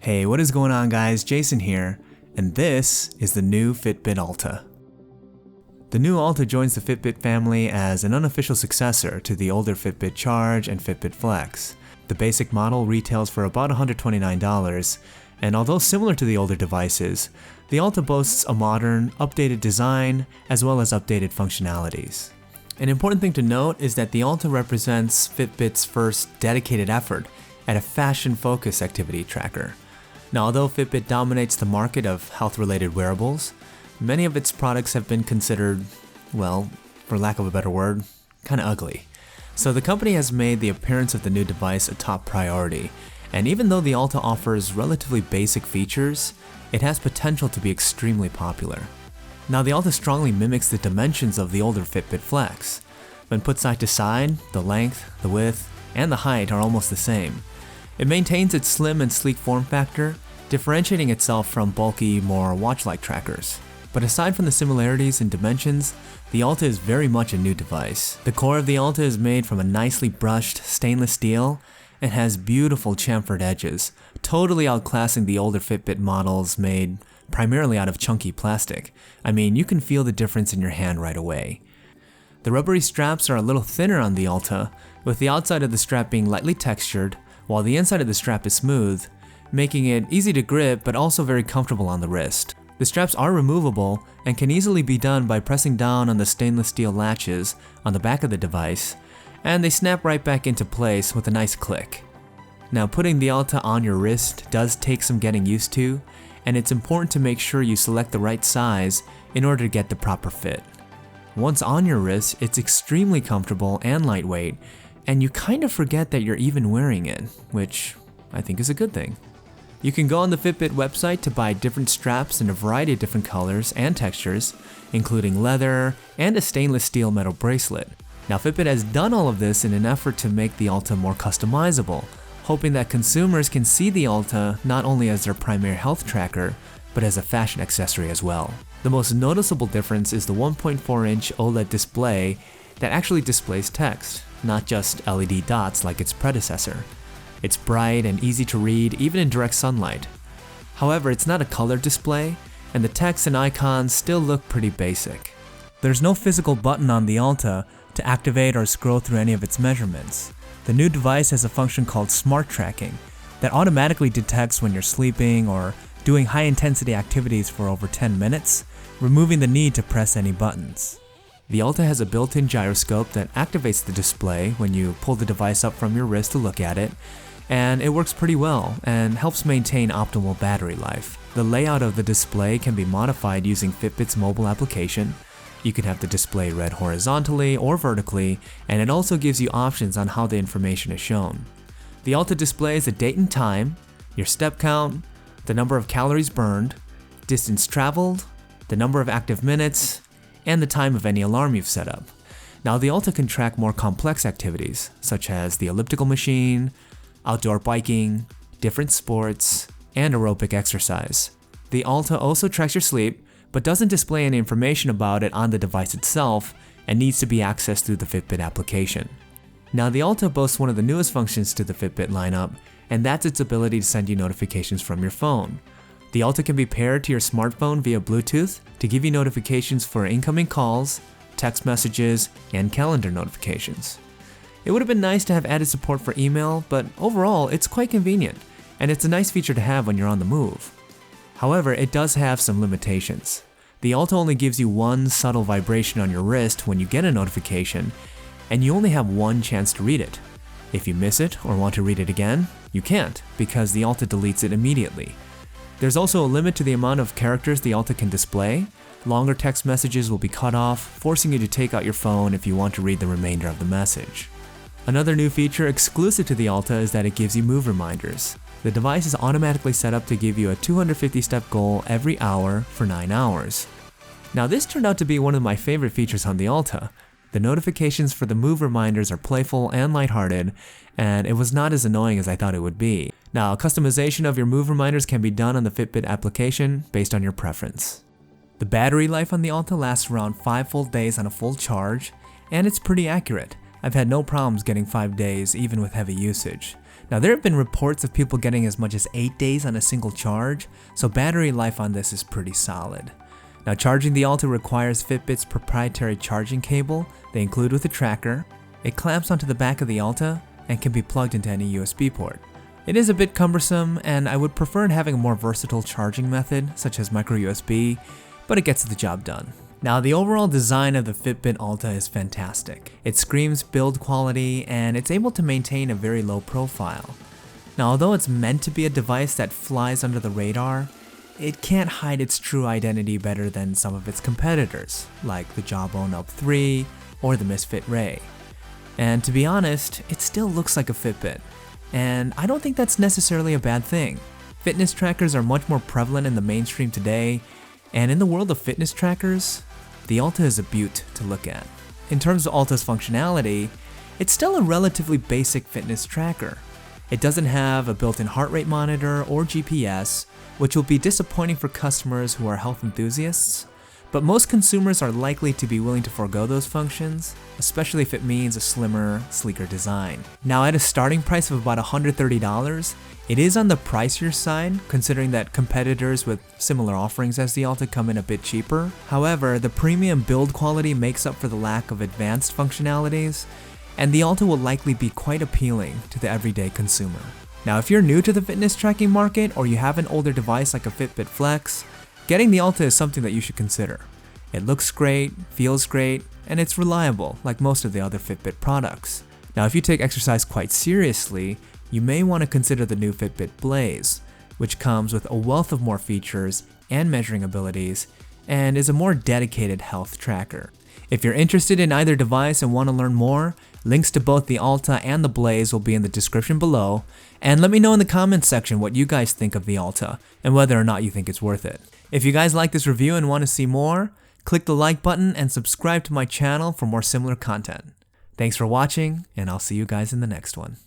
Hey, what is going on guys? Jason here, and this is the new Fitbit Alta. The new Alta joins the Fitbit family as an unofficial successor to the older Fitbit Charge and Fitbit Flex. The basic model retails for about $129, and although similar to the older devices, the Alta boasts a modern, updated design as well as updated functionalities. An important thing to note is that the Alta represents Fitbit's first dedicated effort at a fashion-focused activity tracker. Now, although Fitbit dominates the market of health-related wearables, many of its products have been considered, well, for lack of a better word, kinda ugly. So the company has made the appearance of the new device a top priority, and even though the Alta offers relatively basic features, it has potential to be extremely popular. Now, the Alta strongly mimics the dimensions of the older Fitbit Flex. When put side to side, the length, the width, and the height are almost the same. It maintains its slim and sleek form factor, differentiating itself from bulky, more watch-like trackers. But aside from the similarities in dimensions, the Alta is very much a new device. The core of the Alta is made from a nicely brushed stainless steel and has beautiful chamfered edges, totally outclassing the older Fitbit models made primarily out of chunky plastic. I mean, you can feel the difference in your hand right away. The rubbery straps are a little thinner on the Alta, with the outside of the strap being lightly textured, while the inside of the strap is smooth, making it easy to grip but also very comfortable on the wrist. The straps are removable and can easily be done by pressing down on the stainless steel latches on the back of the device, and they snap right back into place with a nice click. Now, putting the Alta on your wrist does take some getting used to, and it's important to make sure you select the right size in order to get the proper fit. Once on your wrist, it's extremely comfortable and lightweight, and you kind of forget that you're even wearing it, which I think is a good thing. You can go on the Fitbit website to buy different straps in a variety of different colors and textures, including leather and a stainless steel metal bracelet. Now, Fitbit has done all of this in an effort to make the Alta more customizable, hoping that consumers can see the Alta not only as their primary health tracker, but as a fashion accessory as well. The most noticeable difference is the 1.4-inch OLED display that actually displays text, not just LED dots like its predecessor. It's bright and easy to read even in direct sunlight. However, it's not a colored display, and the text and icons still look pretty basic. There's no physical button on the Alta to activate or scroll through any of its measurements. The new device has a function called Smart Tracking that automatically detects when you're sleeping or doing high-intensity activities for over 10 minutes, removing the need to press any buttons. The Alta has a built-in gyroscope that activates the display when you pull the device up from your wrist to look at it, and it works pretty well and helps maintain optimal battery life. The layout of the display can be modified using Fitbit's mobile application. You can have the display read horizontally or vertically, and it also gives you options on how the information is shown. The Alta displays the date and time, your step count, the number of calories burned, distance traveled, the number of active minutes, and the time of any alarm you've set up. Now, the Alta can track more complex activities, such as the elliptical machine, outdoor biking, different sports, and aerobic exercise. The Alta also tracks your sleep, but doesn't display any information about it on the device itself and needs to be accessed through the Fitbit application. Now, the Alta boasts one of the newest functions to the Fitbit lineup, and that's its ability to send you notifications from your phone. The Alta can be paired to your smartphone via Bluetooth to give you notifications for incoming calls, text messages, and calendar notifications. It would have been nice to have added support for email, but overall, it's quite convenient, and it's a nice feature to have when you're on the move. However, it does have some limitations. The Alta only gives you one subtle vibration on your wrist when you get a notification, and you only have one chance to read it. If you miss it or want to read it again, you can't, because the Alta deletes it immediately. There's also a limit to the amount of characters the Alta can display. Longer text messages will be cut off, forcing you to take out your phone if you want to read the remainder of the message. Another new feature exclusive to the Alta is that it gives you move reminders. The device is automatically set up to give you a 250-step goal every hour for 9 hours. Now, this turned out to be one of my favorite features on the Alta. The notifications for the move reminders are playful and lighthearted, and it was not as annoying as I thought it would be. Now, customization of your move reminders can be done on the Fitbit application based on your preference. The battery life on the Alta lasts around 5 full days on a full charge, and it's pretty accurate. I've had no problems getting 5 days even with heavy usage. Now there have been reports of people getting as much as 8 days on a single charge, so battery life on this is pretty solid. Now charging the Alta requires Fitbit's proprietary charging cable they include with the tracker. It clamps onto the back of the Alta and can be plugged into any USB port. It is a bit cumbersome, and I would prefer having a more versatile charging method such as micro USB, but it gets the job done. Now the overall design of the Fitbit Alta is fantastic. It screams build quality and it's able to maintain a very low profile. Now although it's meant to be a device that flies under the radar, it can't hide its true identity better than some of its competitors, like the Jawbone Up 3 or the Misfit Ray. And to be honest, it still looks like a Fitbit, and I don't think that's necessarily a bad thing. Fitness trackers are much more prevalent in the mainstream today, and in the world of fitness trackers, the Alta is a beaut to look at. In terms of Alta's functionality, it's still a relatively basic fitness tracker. It doesn't have a built-in heart rate monitor or GPS, which will be disappointing for customers who are health enthusiasts, but most consumers are likely to be willing to forego those functions, especially if it means a slimmer, sleeker design. Now at a starting price of about $130, it is on the pricier side, considering that competitors with similar offerings as the Alta come in a bit cheaper. However, the premium build quality makes up for the lack of advanced functionalities, and the Alta will likely be quite appealing to the everyday consumer. Now if you're new to the fitness tracking market or you have an older device like a Fitbit Flex, getting the Alta is something that you should consider. It looks great, feels great, and it's reliable like most of the other Fitbit products. Now if you take exercise quite seriously, you may want to consider the new Fitbit Blaze, which comes with a wealth of more features and measuring abilities, and is a more dedicated health tracker. If you're interested in either device and want to learn more, links to both the Alta and the Blaze will be in the description below, and let me know in the comments section what you guys think of the Alta, and whether or not you think it's worth it. If you guys like this review and want to see more, click the like button and subscribe to my channel for more similar content. Thanks for watching, and I'll see you guys in the next one.